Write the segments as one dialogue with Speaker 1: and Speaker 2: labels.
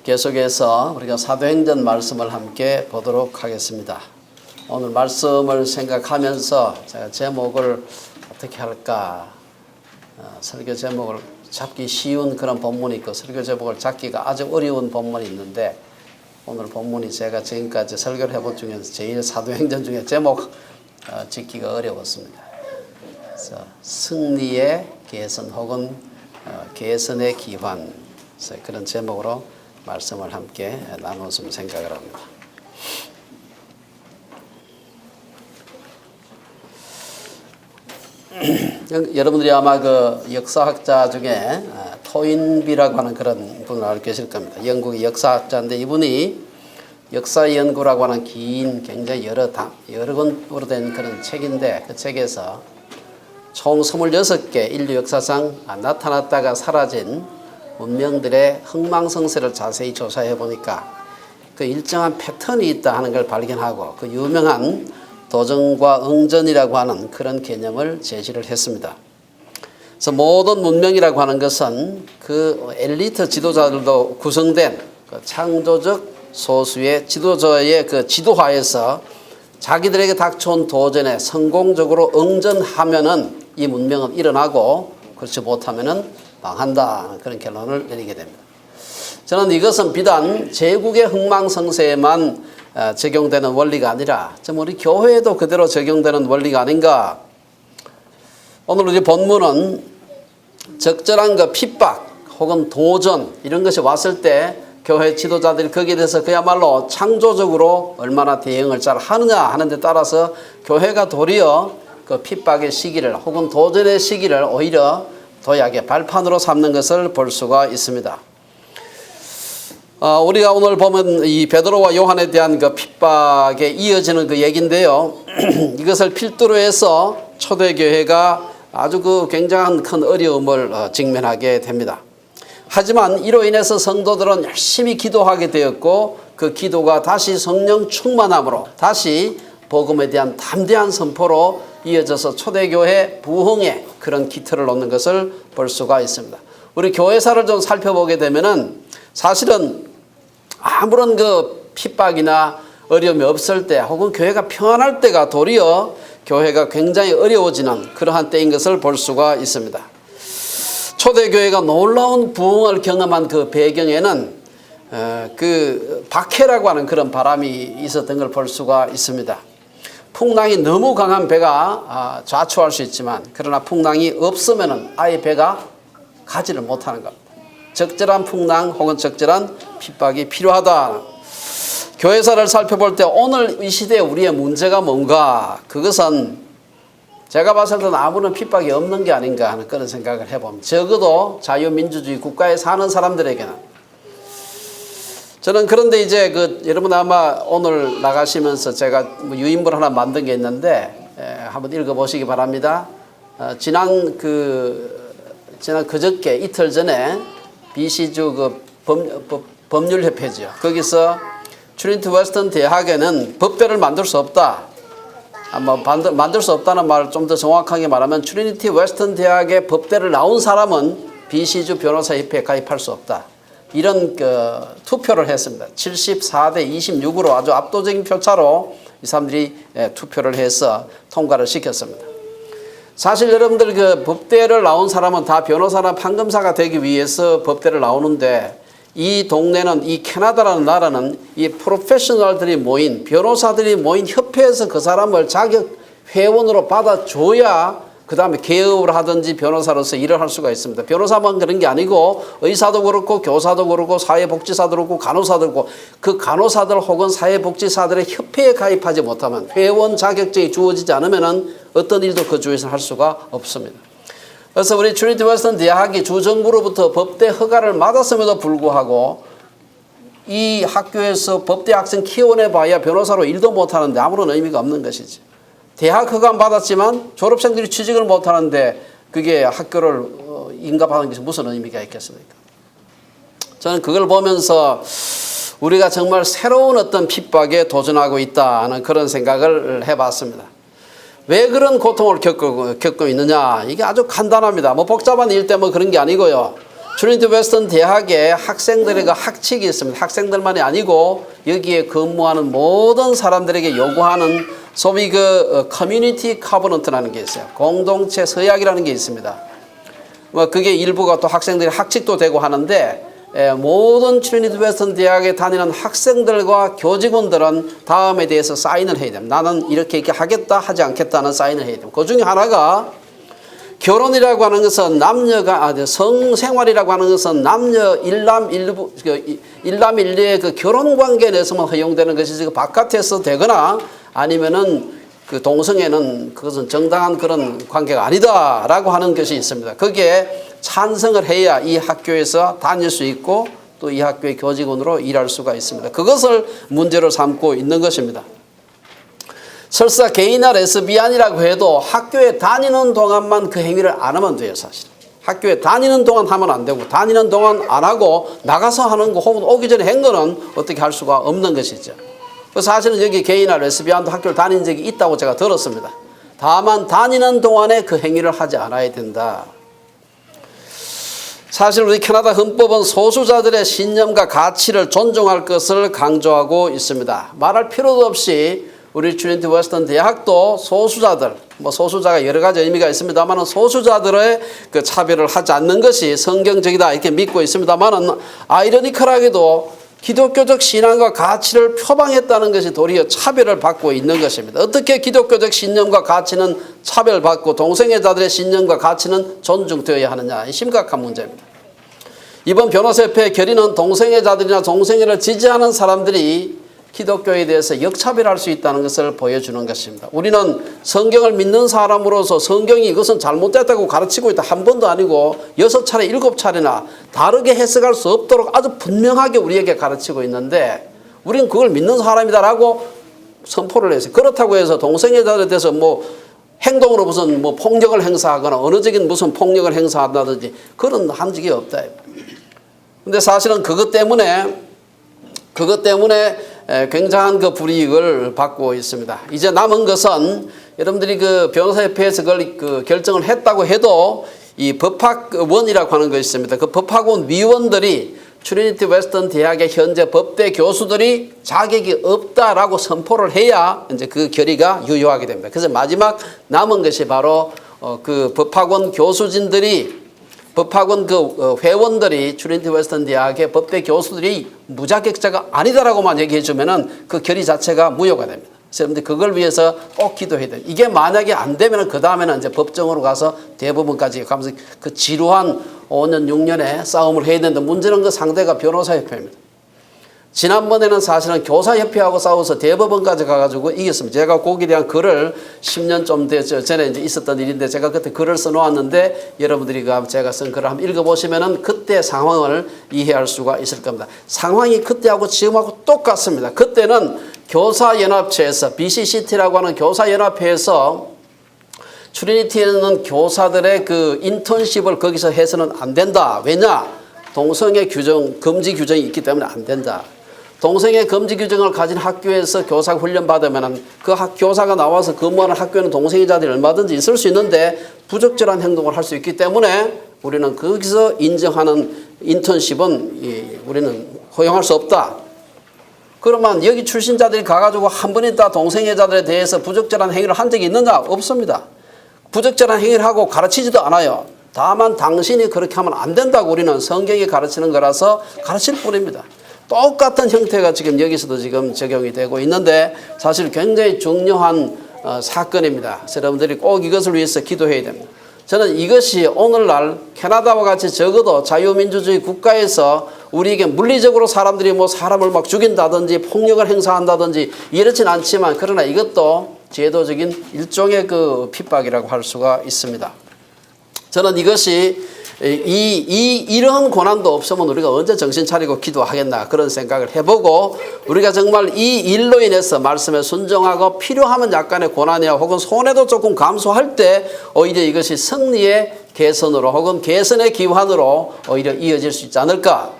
Speaker 1: 계속해서 우리가 사도행전 말씀을 함께 보도록 하겠습니다. 오늘 말씀을 생각하면서 제가 제목을 어떻게 할까, 설교 제목을 잡기 쉬운 그런 본문이 있고 설교 제목을 잡기가 아주 어려운 본문이 있는데, 오늘 본문이 제가 지금까지 설교를 해본 중에서 제일 사도행전 중에 제목 짓기가 어려웠습니다. 그래서 승리의 개선 혹은 개선의 기환, 그런 제목으로 말씀을 함께 나눴으면 생각을 합니다. 여러분들이 아마 그 역사학자 중에 토인비라고 하는 그런 분을 알고 계실 겁니다. 영국의 역사학자인데 이분이 역사 연구라고 하는 긴 굉장히 여러 권으로 된 그런 책인데, 그 책에서 총 26개 인류 역사상 나타났다가 사라진 문명들의 흥망성쇠를 자세히 조사해 보니까 그 일정한 패턴이 있다 하는 걸 발견하고, 그 유명한 도전과 응전이라고 하는 그런 개념을 제시를 했습니다. 그래서 모든 문명이라고 하는 것은 그 엘리트 지도자들도 구성된 그 창조적 소수의 지도자의 그 지도하에서 자기들에게 닥쳐온 도전에 성공적으로 응전하면은 이 문명은 일어나고, 그렇지 못하면은 망한다, 그런 결론을 내리게 됩니다. 저는 이것은 비단 제국의 흥망성쇠에만 적용되는 원리가 아니라 우리 교회에도 그대로 적용되는 원리가 아닌가. 오늘 우리 본문은 적절한 그 핍박 혹은 도전 이런 것이 왔을 때 교회 지도자들이 거기에 대해서 그야말로 창조적으로 얼마나 대응을 잘 하느냐 하는 데 따라서 교회가 도리어 그 핍박의 시기를 혹은 도전의 시기를 오히려 도약의 발판으로 삼는 것을 볼 수가 있습니다. 우리가 오늘 보면 이 베드로와 요한에 대한 그 핍박에 이어지는 그 얘기인데요. 이것을 필두로 해서 초대교회가 아주 그 굉장한 큰 어려움을 직면하게 됩니다. 하지만 이로 인해서 성도들은 열심히 기도하게 되었고, 그 기도가 다시 성령 충만함으로 다시 복음에 대한 담대한 선포로 이어져서 초대교회 부흥의 그런 기틀을 놓는 것을 볼 수가 있습니다. 우리 교회사를 좀 살펴보게 되면은 사실은 아무런 그 핍박이나 어려움이 없을 때 혹은 교회가 평안할 때가 도리어 교회가 굉장히 어려워지는 그러한 때인 것을 볼 수가 있습니다. 초대교회가 놀라운 부흥을 경험한 그 배경에는 그 박해라고 하는 그런 바람이 있었던 걸 볼 수가 있습니다. 풍랑이 너무 강한 배가 좌초할 수 있지만, 그러나 풍랑이 없으면 아예 배가 가지를 못하는 겁니다. 적절한 풍랑 혹은 적절한 핍박이 필요하다. 교회사를 살펴볼 때 오늘 이 시대에 우리의 문제가 뭔가, 그것은 제가 봤을 때는 아무런 핍박이 없는 게 아닌가 하는 그런 생각을 해봅니다. 적어도 자유민주주의 국가에 사는 사람들에게는. 저는 그런데 이제 여러분 아마 오늘 나가시면서 제가 유인물 하나 만든 게 있는데 한번 읽어보시기 바랍니다. 지난 그저께 이틀 전에 BC주 법률협회죠. 거기서 트리니티 웨스턴 대학에는 법대를 만들 수 없다. 만들 수 없다는 말을 좀 더 정확하게 말하면 트리니티 웨스턴 대학의 법대를 나온 사람은 BC주 변호사협회에 가입할 수 없다. 이런 투표를 했습니다. 74대 26으로 아주 압도적인 표차로 이 사람들이 투표를 해서 통과를 시켰습니다. 사실 여러분들 그 법대를 나온 사람은 다 변호사나 판검사가 되기 위해서 법대를 나오는데, 이 동네는, 이 캐나다라는 나라는 이 프로페셔널들이 모인, 변호사들이 모인 협회에서 그 사람을 자격 회원으로 받아줘야 그 다음에 개업을 하든지 변호사로서 일을 할 수가 있습니다. 변호사만 그런 게 아니고 의사도 그렇고 교사도 그렇고 사회복지사도 그렇고 간호사도 그렇고, 그 간호사들 혹은 사회복지사들의 협회에 가입하지 못하면, 회원 자격증이 주어지지 않으면 어떤 일도 그 주에서 할 수가 없습니다. 그래서 우리 트리니티 웨스턴 대학이 주정부로부터 법대 허가를 받았음에도 불구하고 이 학교에서 법대 학생 키워내봐야 변호사로 일도 못하는데 아무런 의미가 없는 것이지. 대학 허가는 받았지만 졸업생들이 취직을 못하는데 그게 학교를 인가받는 것이 무슨 의미가 있겠습니까? 저는 그걸 보면서 우리가 정말 새로운 어떤 핍박에 도전하고 있다는 그런 생각을 해봤습니다. 왜 그런 고통을 겪고 있느냐? 이게 아주 간단합니다. 복잡한 일 때문에 그런 게 아니고요. 트리니티 웨스턴 대학의 학생들의 그 학칙이 있습니다. 학생들만이 아니고 여기에 근무하는 모든 사람들에게 요구하는 소위 그 커뮤니티 커버넌트라는 게 있어요. 공동체 서약이라는 게 있습니다. 뭐 그게 일부가 또 학생들이 학칙도 되고 하는데 모든 트리니티 웨스턴 대학에 다니는 학생들과 교직원들은 다음에 대해서 사인을 해야 됩니다. 나는 이렇게 하겠다 하지 않겠다는 사인을 해야 됩니다. 그 중에 하나가 결혼이라고 하는 것은 남녀가 성생활이라고 하는 것은 남녀 일남일녀의 그 결혼 관계에 내서만 허용되는 것이지 그 바깥에서 되거나 아니면은 그 동성애는 그것은 정당한 그런 관계가 아니다라고 하는 것이 있습니다. 거기에 찬성을 해야 이 학교에서 다닐 수 있고 또 이 학교의 교직원으로 일할 수가 있습니다. 그것을 문제로 삼고 있는 것입니다. 설사 게이나 레스비안이라고 해도 학교에 다니는 동안만 그 행위를 안 하면 돼요, 사실. 학교에 다니는 동안 하면 안 되고 다니는 동안 안 하고 나가서 하는 거 혹은 오기 전에 한 거는 어떻게 할 수가 없는 것이죠. 그래서 사실은 여기 게이나 레스비안도 학교를 다닌 적이 있다고 제가 들었습니다. 다만 다니는 동안에 그 행위를 하지 않아야 된다. 사실 우리 캐나다 헌법은 소수자들의 신념과 가치를 존중할 것을 강조하고 있습니다. 말할 필요도 없이 우리 트리니티 웨스턴 대학도 소수자들, 뭐 소수자가 여러 가지 의미가 있습니다만 소수자들의 그 차별을 하지 않는 것이 성경적이다 이렇게 믿고 있습니다만은 아이러니컬하게도 기독교적 신앙과 가치를 표방했다는 것이 도리어 차별을 받고 있는 것입니다. 어떻게 기독교적 신념과 가치는 차별받고 동성애자들의 신념과 가치는 존중되어야 하느냐, 심각한 문제입니다. 이번 변호사협회 결의는 동성애자들이나 동성애를 지지하는 사람들이 기독교에 대해서 역차별할 수 있다는 것을 보여주는 것입니다. 우리는 성경을 믿는 사람으로서 성경이 이것은 잘못됐다고 가르치고 있다 한 번도 아니고 6차례 7차례나 다르게 해석할 수 없도록 아주 분명하게 우리에게 가르치고 있는데 우리는 그걸 믿는 사람이다라고 선포를 했어요. 그렇다고 해서 동성애자들에 대해서 뭐 행동으로 무슨 뭐 폭력을 행사하거나 언어적인 무슨 폭력을 행사한다든지 그런 한 적이 없다. 근데 사실은 그것 때문에 굉장한 그 불이익을 받고 있습니다. 이제 남은 것은 여러분들이 그 변호사협회에서 그걸 그 결정을 했다고 해도 이 법학원이라고 하는 것이 있습니다. 그 법학원 위원들이 트리니티 웨스턴 대학의 현재 법대 교수들이 자격이 없다라고 선포를 해야 이제 그 결의가 유효하게 됩니다. 그래서 마지막 남은 것이 바로 그 법학원 교수진들이 법학원 그 회원들이 트리니티 웨스턴 대학의 법대 교수들이 무자격자가 아니다라고만 얘기해 주면은 그 결의 자체가 무효가 됩니다. 여러분들 그걸 위해서 꼭 기도해야 돼요. 이게 만약에 안 되면은 그 다음에는 이제 법정으로 가서 대법원까지 가면서 그 지루한 5년 6년의 싸움을 해야 되는데 문제는 그 상대가 변호사협회입니다. 지난번에는 사실은 교사협회하고 싸워서 대법원까지 가가지고 이겼습니다. 제가 거기에 대한 글을 10년 좀 전에 이제 있었던 일인데 제가 그때 글을 써놓았는데 여러분들이 제가 쓴 글을 한번 읽어보시면은 그때 상황을 이해할 수가 있을 겁니다. 상황이 그때하고 지금하고 똑같습니다. 그때는 교사연합체에서 BCCT라고 하는 교사연합회에서 트리니티에는 교사들의 그 인턴십을 거기서 해서는 안 된다. 왜냐? 동성애 규정, 금지 규정이 있기 때문에 안 된다. 동성애 금지 규정을 가진 학교에서 교사 훈련 받으면 그 교사가 나와서 근무하는 학교에는 동성애자들이 얼마든지 있을 수 있는데 부적절한 행동을 할 수 있기 때문에 우리는 거기서 인정하는 인턴십은 우리는 허용할 수 없다. 그러면 여기 출신자들이 가가지고 한 번 있다 동성애자들에 대해서 부적절한 행위를 한 적이 있느냐? 없습니다. 부적절한 행위를 하고 가르치지도 않아요. 다만 당신이 그렇게 하면 안 된다고 우리는 성경이 가르치는 거라서 가르칠 뿐입니다. 똑같은 형태가 지금 여기서도 지금 적용이 되고 있는데 사실 굉장히 중요한 사건입니다. 여러분들이 꼭 이것을 위해서 기도해야 됩니다. 저는 이것이 오늘날 캐나다와 같이 적어도 자유민주주의 국가에서 우리에게 물리적으로 사람들이 뭐 사람을 막 죽인다든지 폭력을 행사한다든지 이렇진 않지만 그러나 이것도 제도적인 일종의 그 핍박이라고 할 수가 있습니다. 저는 이것이 이러한 고난도 없으면 우리가 언제 정신 차리고 기도하겠나 그런 생각을 해보고 우리가 정말 이 일로 인해서 말씀에 순종하고 필요하면 약간의 고난이야 혹은 손해도 조금 감소할 때 오히려 이것이 승리의 개선으로 혹은 개선의 기환으로 오히려 이어질 수 있지 않을까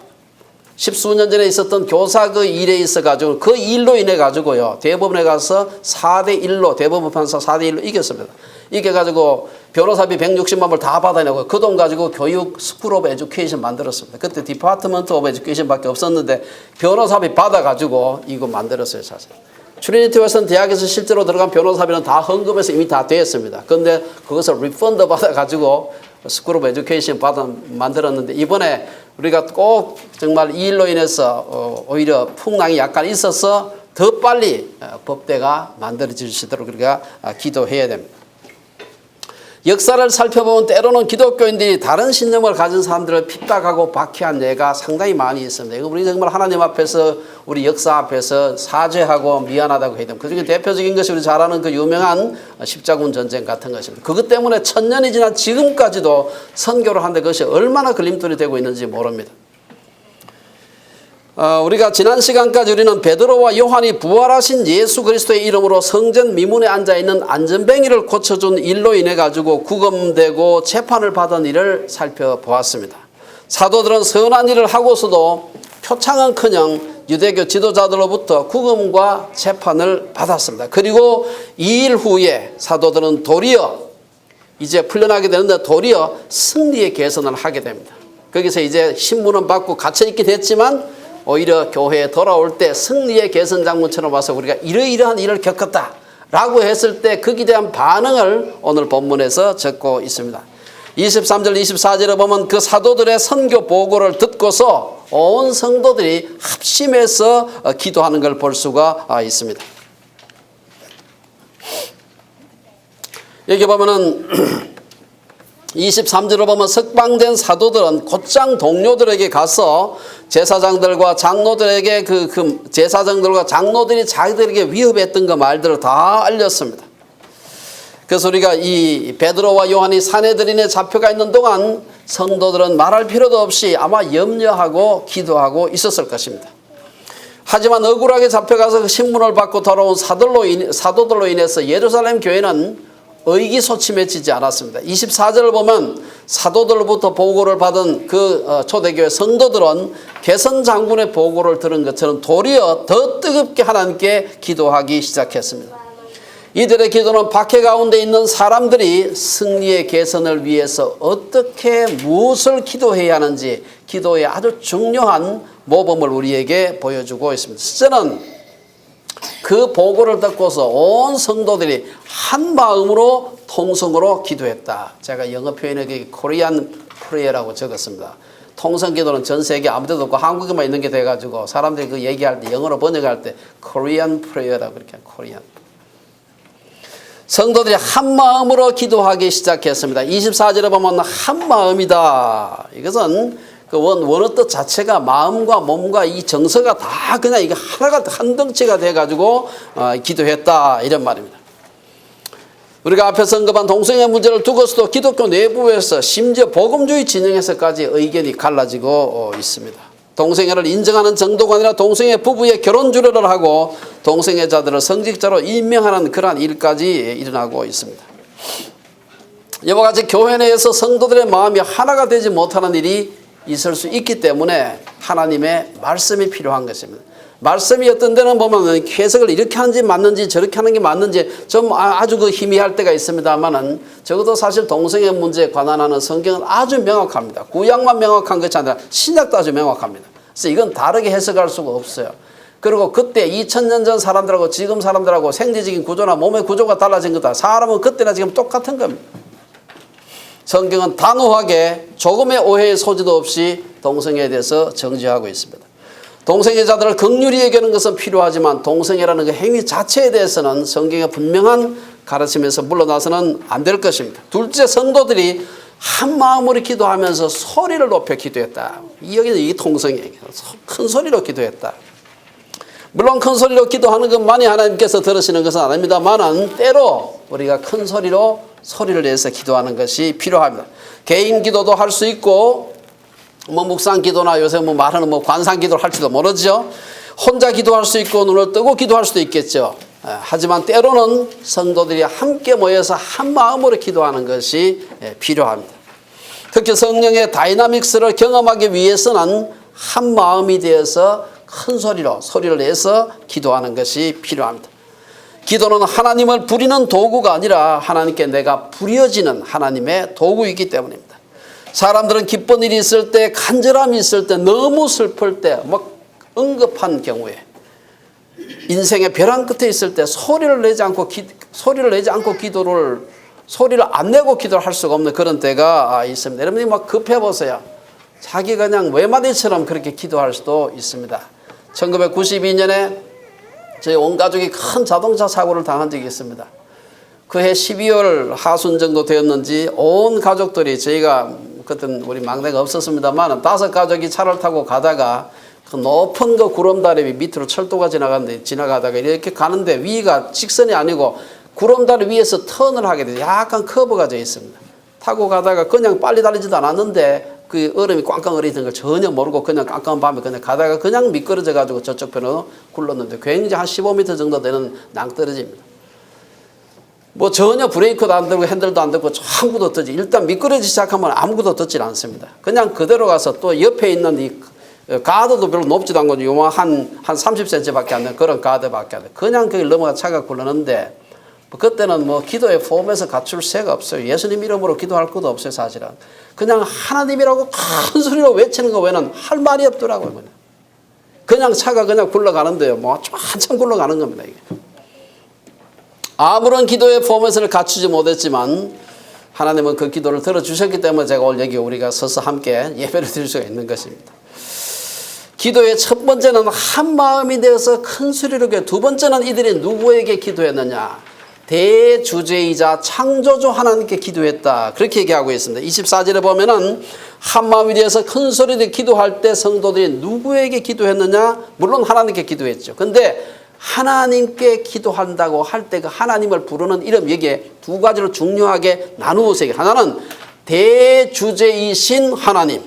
Speaker 1: 십수년 전에 있었던 교사 그 일에 있어가지고 그 일로 인해 가지고요. 대법원에 가서 4대1로 대법원 판사 4대1로 이겼습니다. 이겨가지고 변호사비 160만 불 다 받아내고 그 돈 가지고 교육 스쿨 오브 에듀케이션 만들었습니다. 그때 디파트먼트 오브 에듀케이션밖에 없었는데 변호사비 받아가지고 이거 만들었어요. 사실. 트리니티 웨스턴 대학에서 실제로 들어간 변호사비는 다 헌금해서 이미 다 되었습니다. 그런데 그것을 리펀드 받아가지고 스쿨 오브 에듀케이션 만들었는데 이번에 우리가 꼭 정말 이 일로 인해서 오히려 풍랑이 약간 있어서 더 빨리 법대가 만들어질 수 있도록 우리가 기도해야 됩니다. 역사를 살펴보면 때로는 기독교인들이 다른 신념을 가진 사람들을 핍박하고 박해한 예가 상당히 많이 있습니다. 이거 우리 정말 하나님 앞에서 우리 역사 앞에서 사죄하고 미안하다고 해야 됩니다. 그중에 대표적인 것이 우리 잘 아는 그 유명한 십자군 전쟁 같은 것입니다. 그것 때문에 1000년이 지난 지금까지도 선교를 하는데 그것이 얼마나 걸림돌이 되고 있는지 모릅니다. 우리가 지난 시간까지 우리는 베드로와 요한이 부활하신 예수 그리스도의 이름으로 성전 미문에 앉아있는 안전뱅이를 고쳐준 일로 인해 가지고 구금되고 재판을 받은 일을 살펴보았습니다. 사도들은 선한 일을 하고서도 표창은커녕 유대교 지도자들로부터 구금과 재판을 받았습니다. 그리고 이 일 후에 사도들은 도리어 이제 풀려나게 되는데 도리어 승리의 개선을 하게 됩니다. 거기서 이제 신문은 받고 갇혀있긴 했지만 오히려 교회에 돌아올 때 승리의 개선 장면처럼 와서 우리가 이러이러한 일을 겪었다 라고 했을 때 거기에 대한 반응을 오늘 본문에서 적고 있습니다. 23절 24절에 보면 그 사도들의 선교 보고를 듣고서 온 성도들이 합심해서 기도하는 걸 볼 수가 있습니다. 여기 보면은 23절을 보면 석방된 사도들은 곧장 동료들에게 가서 제사장들과 장로들에게 제사장들과 장로들이 자기들에게 위협했던 그 말들을 다 알렸습니다. 그래서 우리가 이 베드로와 요한이 사내들인에 잡혀가 있는 동안 성도들은 말할 필요도 없이 아마 염려하고 기도하고 있었을 것입니다. 하지만 억울하게 잡혀가서 그 신문을 받고 돌아온 사도들로 인해서 예루살렘 교회는 의기소침해지지 않았습니다. 24절을 보면 사도들로부터 보고를 받은 그 초대교회 성도들은 개선 장군의 보고를 들은 것처럼 도리어 더 뜨겁게 하나님께 기도하기 시작했습니다. 이들의 기도는 박해 가운데 있는 사람들이 승리의 개선을 위해서 어떻게 무엇을 기도해야 하는지 기도의 아주 중요한 모범을 우리에게 보여주고 있습니다. 실제는 그 보고를 듣고서 온 성도들이 한 마음으로 통성으로 기도했다. 제가 영어 표현에 코리안 프레이어라고 적었습니다. 통성 기도는 전 세계 아무 데도 없고 한국에만 있는 게 돼가지고 사람들이 그 얘기할 때 영어로 번역할 때 코리안 프레이어라고 그렇게 코리안. 성도들이 한 마음으로 기도하기 시작했습니다. 24절에 보면 한 마음이다. 이것은 그 원어 뜻 자체가 마음과 몸과 이 정서가 다 그냥 이게 하나가 한 덩치가 돼가지고 기도했다 이런 말입니다. 우리가 앞에서 언급한 동성애 문제를 두고서도 기독교 내부에서 심지어 복음주의 진영에서까지 의견이 갈라지고 있습니다. 동성애를 인정하는 정도가 아니라 동성애 부부의 결혼 주례를 하고 동성애자들을 성직자로 임명하는 그러한 일까지 일어나고 있습니다. 이와 같이 교회 내에서 성도들의 마음이 하나가 되지 못하는 일이 있을 수 있기 때문에 하나님의 말씀이 필요한 것입니다. 말씀이 어떤 데는 보면 해석을 이렇게 하는지 맞는지 저렇게 하는 게 맞는지 좀 아주 그 희미할 때가 있습니다만은 적어도 사실 동성애 문제에 관한하는 성경은 아주 명확합니다. 구약만 명확한 것이 아니라 신약도 아주 명확합니다. 그래서 이건 다르게 해석할 수가 없어요. 그리고 그때 2000년 전 사람들하고 지금 사람들하고 생리적인 구조나 몸의 구조가 달라진 거다. 사람은 그때나 지금 똑같은 겁니다. 성경은 단호하게 조금의 오해의 소지도 없이 동성애에 대해서 정죄하고 있습니다. 동성애자들을 긍휼히 여기는 것은 필요하지만 동성애라는 그 행위 자체에 대해서는 성경의 분명한 가르침에서 물러나서는 안 될 것입니다. 둘째, 성도들이 한 마음으로 기도하면서 소리를 높여 기도했다. 여기는 이 동성애, 큰 소리로 기도했다. 물론 큰 소리로 기도하는 것만이 하나님께서 들으시는 것은 아닙니다만은 때로 우리가 큰 소리로 소리를 내서 기도하는 것이 필요합니다. 개인 기도도 할 수 있고 묵상 기도나 요새 말하는 관상 기도를 할지도 모르죠. 혼자 기도할 수 있고 눈을 뜨고 기도할 수도 있겠죠. 하지만 때로는 성도들이 함께 모여서 한 마음으로 기도하는 것이 필요합니다. 특히 성령의 다이나믹스를 경험하기 위해서는 한 마음이 되어서 큰 소리를 내서 기도하는 것이 필요합니다. 기도는 하나님을 부리는 도구가 아니라 하나님께 내가 부려지는 하나님의 도구이기 때문입니다. 사람들은 기쁜 일이 있을 때, 간절함이 있을 때, 너무 슬플 때, 막 응급한 경우에, 인생의 벼랑 끝에 있을 때 소리를 내지 않고 소리를 안 내고 기도를 할 수가 없는 그런 때가 있습니다. 여러분이 막 급해 보세요. 자기 그냥 외마디처럼 그렇게 기도할 수도 있습니다. 1992년에 저희 온 가족이 큰 자동차 사고를 당한 적이 있습니다. 그해 12월 하순 정도 되었는지 온 가족들이, 저희가 그때는 우리 막내가 없었습니다만 5가족이 차를 타고 가다가 그 높은 그 구름다리 밑으로 철도가 지나가다가 이렇게 가는데 위가 직선이 아니고 구름다리 위에서 턴을 하게 돼서 약간 커브가 되어 있습니다. 타고 가다가 그냥 빨리 달리지도 않았는데 그 얼음이 꽝꽝 얼어있는 걸 전혀 모르고 그냥 깜깜한 밤에 그냥 가다가 그냥 미끄러져 가지고 저쪽 편으로 굴렀는데 굉장히 한 15m 정도 되는 낭떠러지입니다. 뭐 전혀 브레이크도 안 들고 핸들도 안 들고 아무것도 듣지, 일단 미끄러지기 시작하면 아무것도 듣질 않습니다. 그냥 그대로 가서 또 옆에 있는 이 가드도 별로 높지도 않고 요만 한 30cm밖에 안 되는 그런 가드밖에 안 돼. 그냥 거기 넘어가 차가 굴렀는데 그때는 뭐 기도의 폼에서 갖출 새가 없어요. 예수님 이름으로 기도할 것도 없어요, 사실은. 그냥 하나님이라고 큰 소리로 외치는 거 외에는 할 말이 없더라고요. 그냥 차가 그냥 굴러가는데요. 뭐 한참 굴러가는 겁니다, 이게. 아무런 기도의 포맷을 갖추지 못했지만 하나님은 그 기도를 들어주셨기 때문에 제가 오늘 여기 우리가 서서 함께 예배를 드릴 수가 있는 것입니다. 기도의 첫 번째는 한 마음이 되어서 큰 소리로 기도. 두 번째는 이들이 누구에게 기도했느냐? 대주제이자 창조주 하나님께 기도했다. 그렇게 얘기하고 있습니다. 24절에 보면은 한 마음이 되어서 큰 소리로 기도할 때 성도들이 누구에게 기도했느냐? 물론 하나님께 기도했죠. 근데 하나님께 기도한다고 할 때 그 하나님을 부르는 이름, 여기에 두 가지로 중요하게 나누어서 하나는 대주제이신 하나님.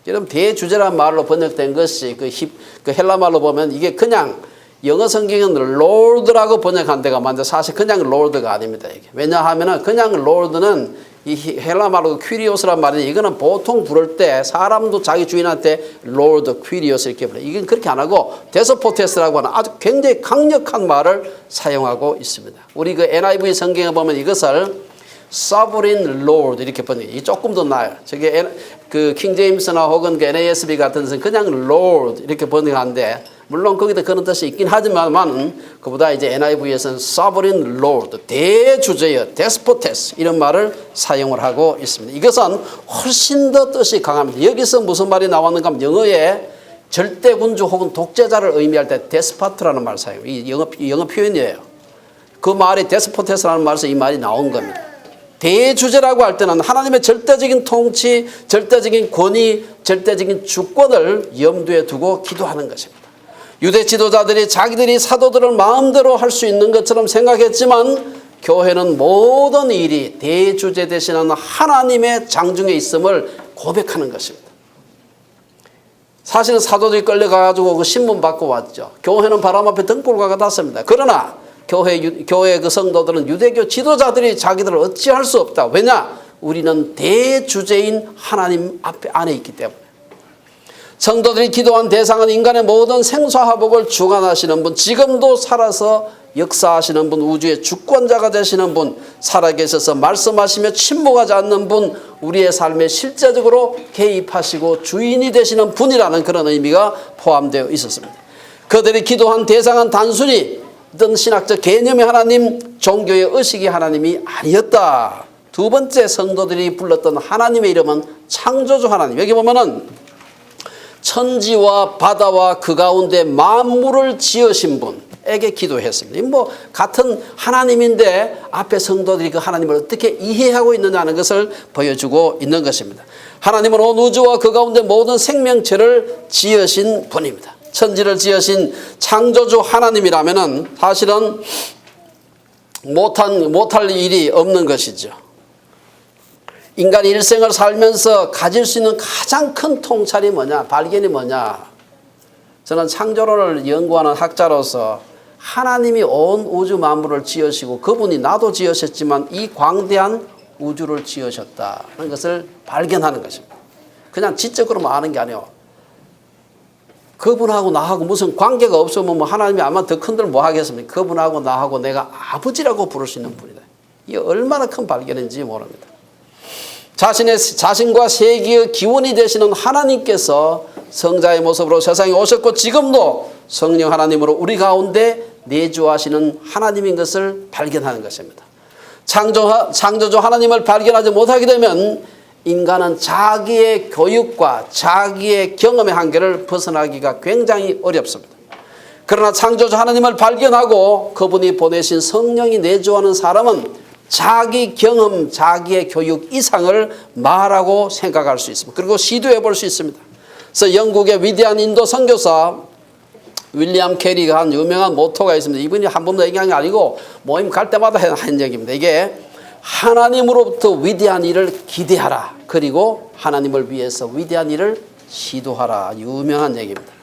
Speaker 1: 여러분, 대주제란 말로 번역된 것이 그 헬라 말로 보면 이게 그냥 영어 성경은 Lord라고 번역한 데가 많은데 사실 그냥 Lord가 아닙니다. 이게. 왜냐하면 그냥 Lord는 이 헬라 말로 퀴리오스란 말인데 이거는 보통 부를 때 사람도 자기 주인한테 Lord, 퀴리오스 이렇게 불러요. 이건 그렇게 안 하고 데스포테스라고 하는 아주 굉장히 강력한 말을 사용하고 있습니다. 우리 그 NIV 성경에 보면 이것을 Sovereign Lord 이렇게 번역해요. 이 조금 더 나아요. 저게 그 킹제임스나 혹은 그 NASB 같은 데서는 그냥 Lord 이렇게 번역하는데 물론 거기도 그런 뜻이 있긴 하지만 그보다 이제 NIV에서는 Sovereign Lord, 대주제여, Despotes 이런 말을 사용을 하고 있습니다. 이것은 훨씬 더 뜻이 강합니다. 여기서 무슨 말이 나왔는가 하면 영어에 절대군주 혹은 독재자를 의미할 때 Despot라는 말을 사용해요. 이 영어 표현이에요. 그 말이 Despotes라는 말에서 이 말이 나온 겁니다. 대주제라고 할 때는 하나님의 절대적인 통치, 절대적인 권위, 절대적인 주권을 염두에 두고 기도하는 것입니다. 유대 지도자들이 자기들이 사도들을 마음대로 할 수 있는 것처럼 생각했지만 교회는 모든 일이 대주제 되시는 하나님의 장중에 있음을 고백하는 것입니다. 사실은 사도들이 끌려가가지고 그 신문 받고 왔죠. 교회는 바람 앞에 등불과 같았습니다. 그러나 교회 그 성도들은 유대교 지도자들이 자기들을 어찌할 수 없다. 왜냐? 우리는 대주제인 하나님 앞에 안에 있기 때문에. 성도들이 기도한 대상은 인간의 모든 생사화복을 주관하시는 분, 지금도 살아서 역사하시는 분, 우주의 주권자가 되시는 분, 살아계셔서 말씀하시며 침묵하지 않는 분, 우리의 삶에 실제적으로 개입하시고 주인이 되시는 분이라는 그런 의미가 포함되어 있었습니다. 그들이 기도한 대상은 단순히 어떤 신학적 개념의 하나님, 종교의 의식의 하나님이 아니었다. 두 번째 성도들이 불렀던 하나님의 이름은 창조주 하나님. 여기 보면은 천지와 바다와 그 가운데 만물을 지으신 분에게 기도했습니다. 뭐 같은 하나님인데 앞에 성도들이 그 하나님을 어떻게 이해하고 있느냐는 것을 보여주고 있는 것입니다. 하나님은 온 우주와 그 가운데 모든 생명체를 지으신 분입니다. 천지를 지으신 창조주 하나님이라면은 사실은 못할 일이 없는 것이죠. 인간이 일생을 살면서 가질 수 있는 가장 큰 통찰이 뭐냐, 발견이 뭐냐. 저는 창조론을 연구하는 학자로서 하나님이 온 우주 만물을 지으시고 그분이 나도 지으셨지만 이 광대한 우주를 지으셨다는 것을 발견하는 것입니다. 그냥 지적으로만 아는 게 아니에요. 그분하고 나하고 무슨 관계가 없으면 뭐 하나님이 아마 더 큰들 뭐 하겠습니까? 그분하고 나하고 내가 아버지라고 부를 수 있는 분이다. 이게 얼마나 큰 발견인지 모릅니다. 자신과 세계의 기원이 되시는 하나님께서 성자의 모습으로 세상에 오셨고 지금도 성령 하나님으로 우리 가운데 내주하시는 하나님인 것을 발견하는 것입니다. 창조주 하나님을 발견하지 못하게 되면 인간은 자기의 교육과 자기의 경험의 한계를 벗어나기가 굉장히 어렵습니다. 그러나 창조주 하나님을 발견하고 그분이 보내신 성령이 내주하는 사람은 자기 경험, 자기의 교육 이상을 말하고 생각할 수 있습니다. 그리고 시도해 볼 수 있습니다. 그래서 영국의 위대한 인도 선교사 윌리엄 캐리가 한 유명한 모토가 있습니다. 이분이 한 번도 얘기한 게 아니고 모임 갈 때마다 한 얘기입니다. 이게 하나님으로부터 위대한 일을 기대하라. 그리고 하나님을 위해서 위대한 일을 시도하라. 유명한 얘기입니다.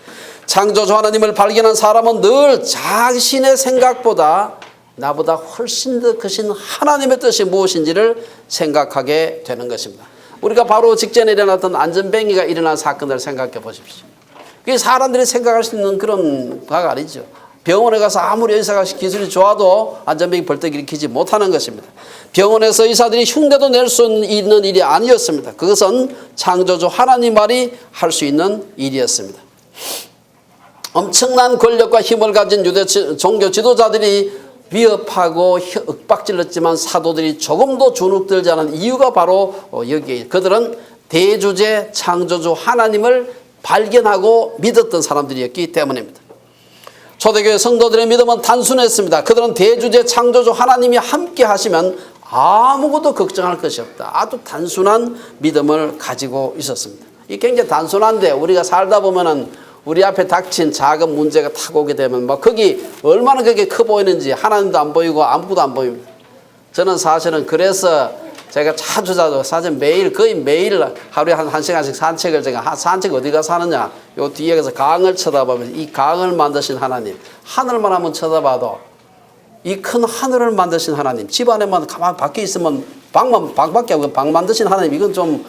Speaker 1: 창조주 하나님을 발견한 사람은 늘 자신의 생각보다 나보다 훨씬 더 크신 하나님의 뜻이 무엇인지를 생각하게 되는 것입니다. 우리가 바로 직전에 일어났던 안전뱅이가 일어난 사건을 생각해 보십시오. 그게 사람들이 생각할 수 있는 그런 바가 아니죠. 병원에 가서 아무리 의사가 기술이 좋아도 안전뱅이 벌떡 일으키지 못하는 것입니다. 병원에서 의사들이 흉내도 낼 수 있는 일이 아니었습니다. 그것은 창조주 하나님만이 할 수 있는 일이었습니다. 엄청난 권력과 힘을 가진 유대 종교 지도자들이 위협하고 윽박질렀지만 사도들이 조금도 주눅들지 않은 이유가 바로 여기에 그들은 대주제 창조주 하나님을 발견하고 믿었던 사람들이었기 때문입니다. 초대교회 성도들의 믿음은 단순했습니다. 그들은 대주제 창조주 하나님이 함께 하시면 아무것도 걱정할 것이 없다. 아주 단순한 믿음을 가지고 있었습니다. 이 굉장히 단순한데 우리가 살다 보면은 우리 앞에 닥친 작은 문제가 탁 오게 되면 막 거기 얼마나 그게 커 보이는지 하나님도 안 보이고 아무것도 안 보입니다. 저는 사실은 그래서 제가 자주 사실 거의 매일 하루에 한 시간씩 산책을 제가 산책 어디 가서 하느냐 요 뒤에 가서 강을 쳐다보면 이 강을 만드신 하나님 하늘만 한번 쳐다봐도 이 큰 하늘을 만드신 하나님 집 안에만 가만히 밖에 있으면 방밖에 없고 방 만드신 하나님 이건 좀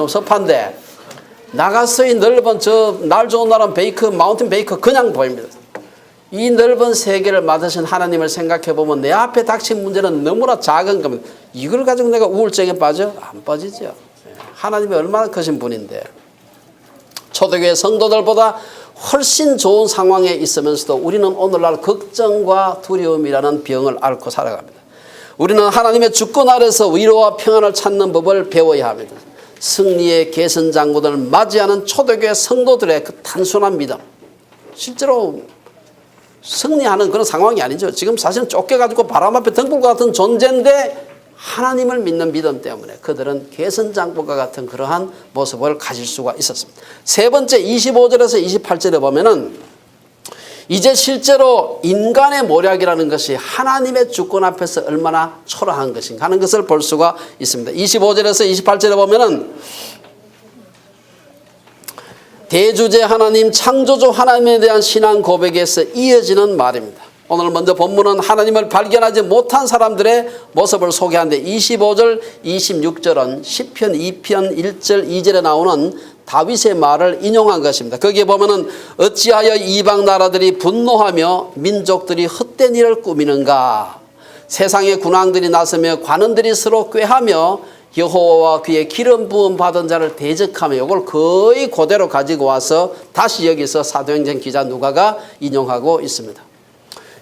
Speaker 1: 섭한데 나가서 이 넓은 저 날 좋은 날은 마운틴 베이커 그냥 보입니다. 이 넓은 세계를 만드신 하나님을 생각해 보면 내 앞에 닥친 문제는 너무나 작은 겁니다. 이걸 가지고 내가 우울증에 빠져? 안 빠지죠. 하나님이 얼마나 크신 분인데 초대교회 성도들보다 훨씬 좋은 상황에 있으면서도 우리는 오늘날 걱정과 두려움이라는 병을 앓고 살아갑니다. 우리는 하나님의 주권 아래서 위로와 평안을 찾는 법을 배워야 합니다. 승리의 계승장구들을 맞이하는 초대교회 성도들의 그 단순한 믿음 실제로 승리하는 그런 상황이 아니죠. 지금 사실은 쫓겨가지고 바람 앞에 등불과 같은 존재인데 하나님을 믿는 믿음 때문에 그들은 계승장구와 같은 그러한 모습을 가질 수가 있었습니다. 세 번째 25절에서 28절에 보면은 이제 실제로 인간의 모략이라는 것이 하나님의 주권 앞에서 얼마나 초라한 것인가 하는 것을 볼 수가 있습니다. 25절에서 28절에 보면은 대주제 하나님, 창조주 하나님에 대한 신앙 고백에서 이어지는 말입니다. 오늘 먼저 본문은 하나님을 발견하지 못한 사람들의 모습을 소개하는데 25절, 26절은 시편 2편 1절, 2절에 나오는 다윗의 말을 인용한 것입니다. 거기에 보면은 어찌하여 이방 나라들이 분노하며 민족들이 헛된 일을 꾸미는가 세상의 군왕들이 나서며 관원들이 서로 꾀하며 여호와와 그의 기름 부음 받은 자를 대적하며 이걸 거의 그대로 가지고 와서 다시 여기서 사도행전 기자 누가가 인용하고 있습니다.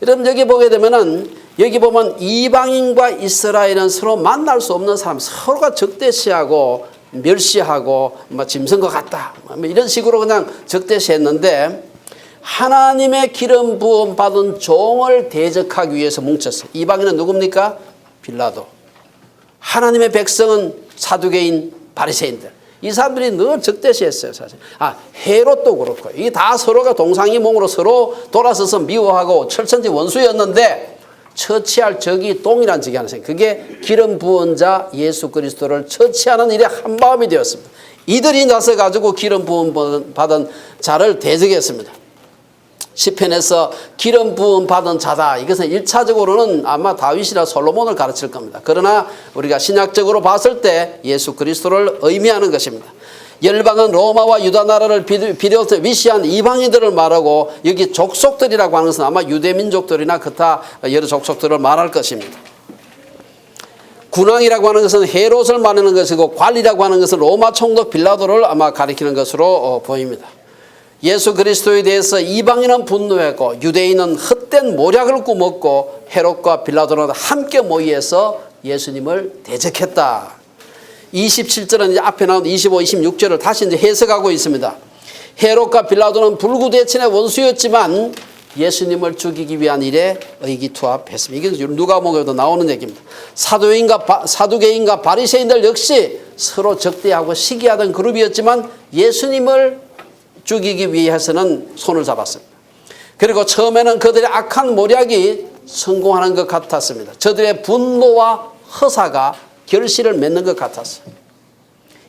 Speaker 1: 여러분 여기 보게 되면은 여기 보면 이방인과 이스라엘은 서로 만날 수 없는 사람 서로가 적대시하고 멸시하고 뭐 짐승 것 같다 뭐 이런 식으로 그냥 적대시했는데 하나님의 기름 부음 받은 종을 대적하기 위해서 뭉쳤어요. 이방인은 누굽니까? 빌라도. 하나님의 백성은 사두개인 바리새인들. 이 사람들이 늘 적대시했어요. 사실. 헤롯도 그렇고 이게 다 서로가 동상이몽으로 서로 돌아서서 미워하고 철천지 원수였는데 처치할 적이 동일한 적이 하나 생겨요. 그게 기름 부은 자 예수 그리스도를 처치하는 일에 한마음이 되었습니다. 이들이 나서 가지고 기름 부음 받은 자를 대적했습니다. 시편에서 기름 부음 받은 자다. 이것은 1차적으로는 아마 다윗이나 솔로몬을 가르칠 겁니다. 그러나 우리가 신약적으로 봤을 때 예수 그리스도를 의미하는 것입니다. 열방은 로마와 유다 나라를 비롯해 위시한 이방인들을 말하고 여기 족속들이라고 하는 것은 아마 유대민족들이나 기타 여러 족속들을 말할 것입니다. 군왕이라고 하는 것은 헤롯을 말하는 것이고 관리라고 하는 것은 로마 총독 빌라도를 아마 가리키는 것으로 보입니다. 예수 그리스도에 대해서 이방인은 분노했고 유대인은 헛된 모략을 꾸몄고 헤롯과 빌라도는 함께 모여서 예수님을 대적했다. 27절은 이제 앞에 나온 25, 26절을 다시 이제 해석하고 있습니다. 헤롯과 빌라도는 불구대천의 원수였지만 예수님을 죽이기 위한 일에 의기투합했습니다. 이게 누가복음에도 나오는 얘기입니다. 사두개인과 바리새인들 역시 서로 적대하고 시기하던 그룹이었지만 예수님을 죽이기 위해서는 손을 잡았습니다. 그리고 처음에는 그들의 악한 모략이 성공하는 것 같았습니다. 저들의 분노와 허사가 결실을 맺는 것 같았어요.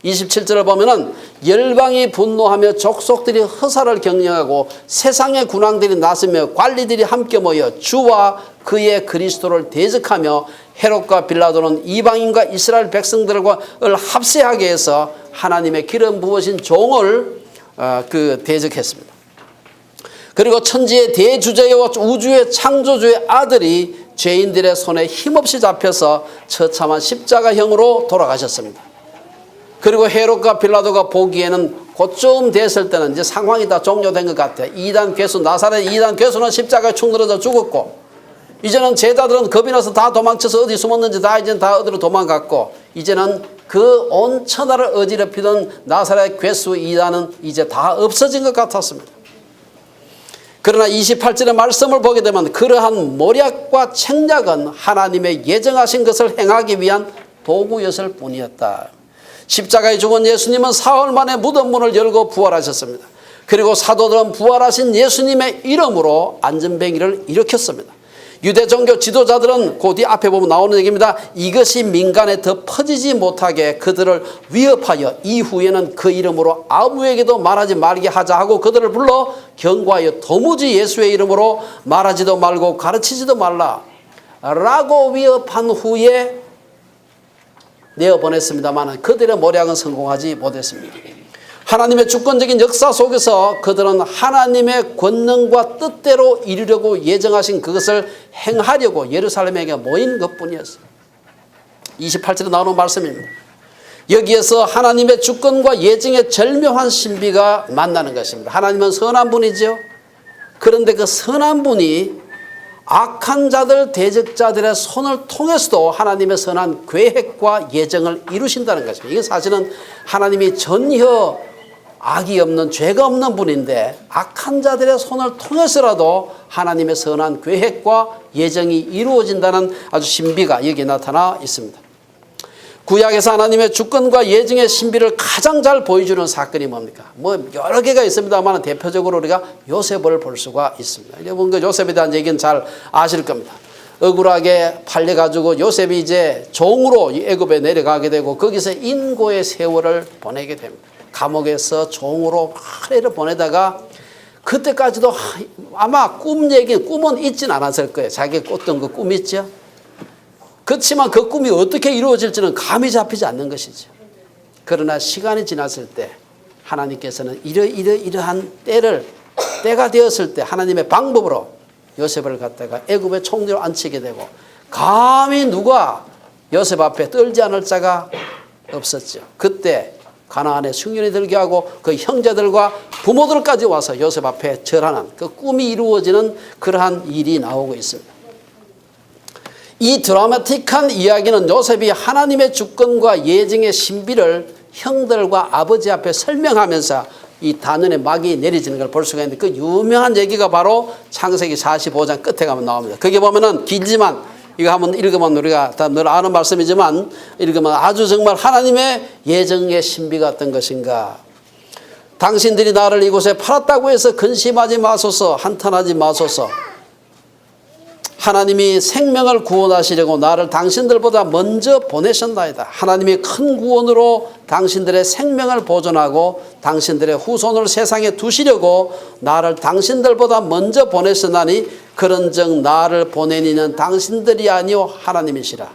Speaker 1: 27절을 보면은 열방이 분노하며 족속들이 허사를 경영하고 세상의 군왕들이 나서며 관리들이 함께 모여 주와 그의 그리스도를 대적하며 헤롯과 빌라도는 이방인과 이스라엘 백성들을 합세하게 해서 하나님의 기름 부으신 종을 대적했습니다. 그리고 천지의 대주제와 우주의 창조주의 아들이 죄인들의 손에 힘없이 잡혀서 처참한 십자가형으로 돌아가셨습니다. 그리고 헤롯과 빌라도가 보기에는 그쯤 됐을 때는 이제 상황이 다 종료된 것 같아요. 나사렛 이단 괴수는 십자가에 축 늘어져 죽었고, 이제는 제자들은 겁이 나서 다 도망쳐서 어디 숨었는지 이제는 다 어디로 도망갔고, 이제는 그 온 천하를 어지럽히던 나사렛 괴수 이단은 이제 다 없어진 것 같았습니다. 그러나 28절의 말씀을 보게 되면 그러한 모략과 책략은 하나님의 예정하신 것을 행하기 위한 도구였을 뿐이었다. 십자가에 죽은 예수님은 사흘 만에 무덤 문을 열고 부활하셨습니다. 그리고 사도들은 부활하신 예수님의 이름으로 안전뱅이를 일으켰습니다. 유대 종교 지도자들은 그 뒤 앞에 보면 나오는 얘기입니다. 이것이 민간에 더 퍼지지 못하게 그들을 위협하여 이후에는 그 이름으로 아무에게도 말하지 말게 하자 하고 그들을 불러 경고하여 도무지 예수의 이름으로 말하지도 말고 가르치지도 말라 라고 위협한 후에 내어보냈습니다만 그들의 모략은 성공하지 못했습니다. 하나님의 주권적인 역사 속에서 그들은 하나님의 권능과 뜻대로 이루려고 예정하신 그것을 행하려고 예루살렘에게 모인 것뿐이었어요. 28절에 나오는 말씀입니다. 여기에서 하나님의 주권과 예정의 절묘한 신비가 만나는 것입니다. 하나님은 선한 분이죠. 그런데 그 선한 분이 악한 자들, 대적자들의 손을 통해서도 하나님의 선한 계획과 예정을 이루신다는 것입니다. 이게 사실은 하나님이 전혀 악이 없는, 죄가 없는 분인데 악한 자들의 손을 통해서라도 하나님의 선한 계획과 예정이 이루어진다는 아주 신비가 여기에 나타나 있습니다. 구약에서 하나님의 주권과 예정의 신비를 가장 잘 보여주는 사건이 뭡니까? 여러 개가 있습니다만 대표적으로 우리가 요셉을 볼 수가 있습니다. 여러분 그 요셉에 대한 얘기는 잘 아실 겁니다. 억울하게 팔려가지고 요셉이 이제 종으로 애굽에 내려가게 되고 거기서 인고의 세월을 보내게 됩니다. 감옥에서 종으로 하루를 보내다가 그때까지도 아마 꿈은 잊진 않았을 거예요. 자기가 꿨던 그 꿈 있죠. 그렇지만 그 꿈이 어떻게 이루어질지는 감이 잡히지 않는 것이죠. 그러나 시간이 지났을 때 하나님께서는 이러한 때가 되었을 때 하나님의 방법으로 요셉을 갖다가 애굽의 총리로 앉히게 되고 감히 누가 요셉 앞에 떨지 않을 자가 없었죠. 그때 가나안에 승년이 들게 하고 그 형제들과 부모들까지 와서 요셉 앞에 절하는 그 꿈이 이루어지는 그러한 일이 나오고 있습니다. 이 드라마틱한 이야기는 요셉이 하나님의 주권과 예정의 신비를 형들과 아버지 앞에 설명하면서 이 단연의 막이 내려지는 걸 볼 수가 있는데 그 유명한 얘기가 바로 창세기 45장 끝에 가면 나옵니다. 거기 보면은 길지만 이거 한번 읽으면 우리가 다 늘 아는 말씀이지만 읽으면 아주 정말 하나님의 예정의 신비가 어떤 것인가. 당신들이 나를 이곳에 팔았다고 해서 근심하지 마소서, 한탄하지 마소서. 하나님이 생명을 구원하시려고 나를 당신들보다 먼저 보내셨나이다. 하나님이 큰 구원으로 당신들의 생명을 보존하고 당신들의 후손을 세상에 두시려고 나를 당신들보다 먼저 보내셨나니 그런즉 나를 보낸 이는 당신들이 아니요 하나님이시라.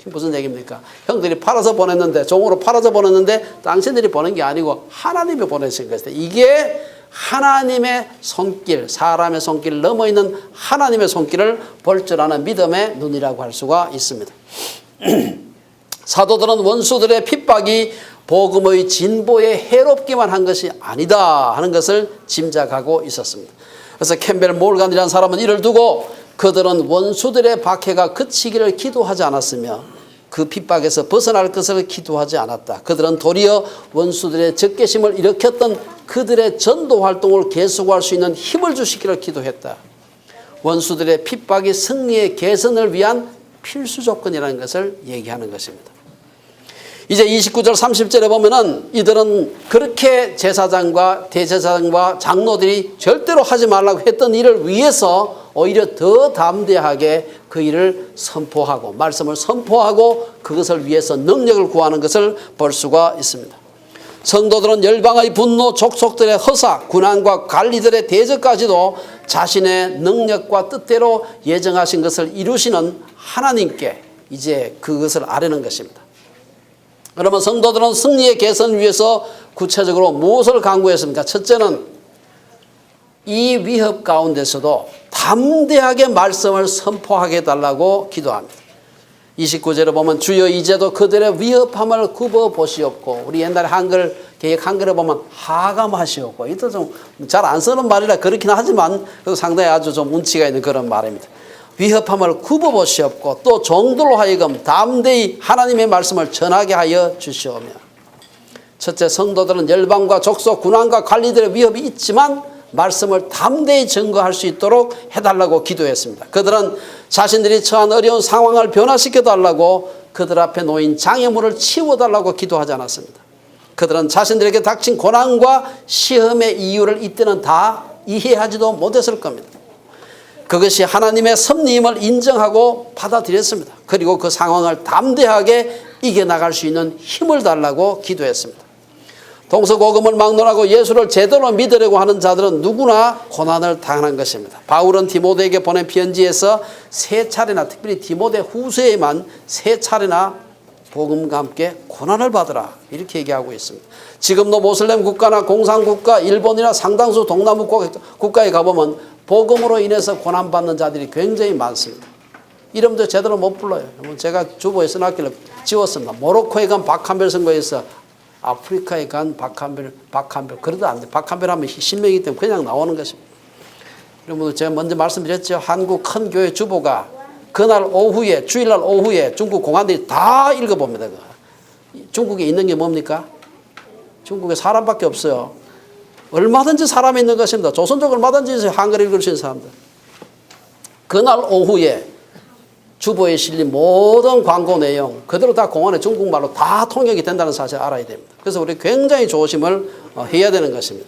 Speaker 1: 무슨 얘기입니까? 형들이 팔아서 보냈는데, 종으로 팔아서 보냈는데 당신들이 보낸 게 아니고 하나님이 보내신 것이다. 이게 하나님의 손길, 사람의 손길 넘어있는 하나님의 손길을 볼 줄 아는 믿음의 눈이라고 할 수가 있습니다. 사도들은 원수들의 핍박이 복음의 진보에 해롭기만 한 것이 아니다 하는 것을 짐작하고 있었습니다. 그래서 캠벨 몰간이라는 사람은 이를 두고 그들은 원수들의 박해가 그치기를 기도하지 않았으며 그 핍박에서 벗어날 것을 기도하지 않았다. 그들은 도리어 원수들의 적개심을 일으켰던 그들의 전도 활동을 계속할 수 있는 힘을 주시기를 기도했다. 원수들의 핍박이 승리의 개선을 위한 필수 조건이라는 것을 얘기하는 것입니다. 이제 29절 30절에 보면은 이들은 그렇게 제사장과 대제사장과 장로들이 절대로 하지 말라고 했던 일을 위해서 오히려 더 담대하게 그 일을 선포하고 말씀을 선포하고 그것을 위해서 능력을 구하는 것을 볼 수가 있습니다. 성도들은 열방의 분노, 족속들의 허사, 군왕과 관리들의 대적까지도 자신의 능력과 뜻대로 예정하신 것을 이루시는 하나님께 이제 그것을 아뢰는 것입니다. 그러면 성도들은 승리의 개선을 위해서 구체적으로 무엇을 강구했습니까? 첫째는 이 위협 가운데서도 담대하게 말씀을 선포하게 해달라고 기도합니다. 29절에 보면 주여 이제도 그들의 위협함을 굽어 보시옵고, 우리 옛날에 한글 개역 한글에 보면 하감하시옵고, 이도 좀 잘 안 쓰는 말이라 그렇긴 하지만 상당히 아주 좀 운치가 있는 그런 말입니다. 위협함을 굽어 보시옵고 또 종들로 하여금 담대히 하나님의 말씀을 전하게 하여 주시오며. 첫째, 성도들은 열방과 족속, 군왕과 관리들의 위협이 있지만 말씀을 담대히 증거할 수 있도록 해달라고 기도했습니다. 그들은 자신들이 처한 어려운 상황을 변화시켜달라고 그들 앞에 놓인 장애물을 치워달라고 기도하지 않았습니다. 그들은 자신들에게 닥친 고난과 시험의 이유를 이때는 다 이해하지도 못했을 겁니다. 그것이 하나님의 섭리임을 인정하고 받아들였습니다. 그리고 그 상황을 담대하게 이겨나갈 수 있는 힘을 달라고 기도했습니다. 동서고금을 막론하고 예수를 제대로 믿으려고 하는 자들은 누구나 고난을 당하는 것입니다. 바울은 디모데에게 보낸 편지에서 3차례나, 특별히 디모데 후서에만 3차례나 복음과 함께 고난을 받으라 이렇게 얘기하고 있습니다. 지금도 모슬렘 국가나 공산국가, 일본이나 상당수 동남아 국가에 가보면 복음으로 인해서 고난받는 자들이 굉장히 많습니다. 이름도 제대로 못 불러요. 제가 주보에 써놨길래 지웠습니다. 모로코에 간 박한별 선거에서 아프리카에 간 박한별 그래도 안 돼. 박한별 하면 신명이기 때문에 그냥 나오는 것입니다. 여러분, 제가 먼저 말씀드렸죠. 한국 큰 교회 주보가 그날 오후에, 주일날 오후에 중국 공안들이 다 읽어봅니다. 중국에 있는 게 뭡니까? 중국에 사람밖에 없어요. 얼마든지 사람이 있는 것입니다. 조선족 얼마든지 한글 읽을 수 있는 사람들. 그날 오후에 주보에 실린 모든 광고 내용 그대로 다 공안에 중국말로 다 통역이 된다는 사실을 알아야 됩니다. 그래서 우리 굉장히 조심을 해야 되는 것입니다.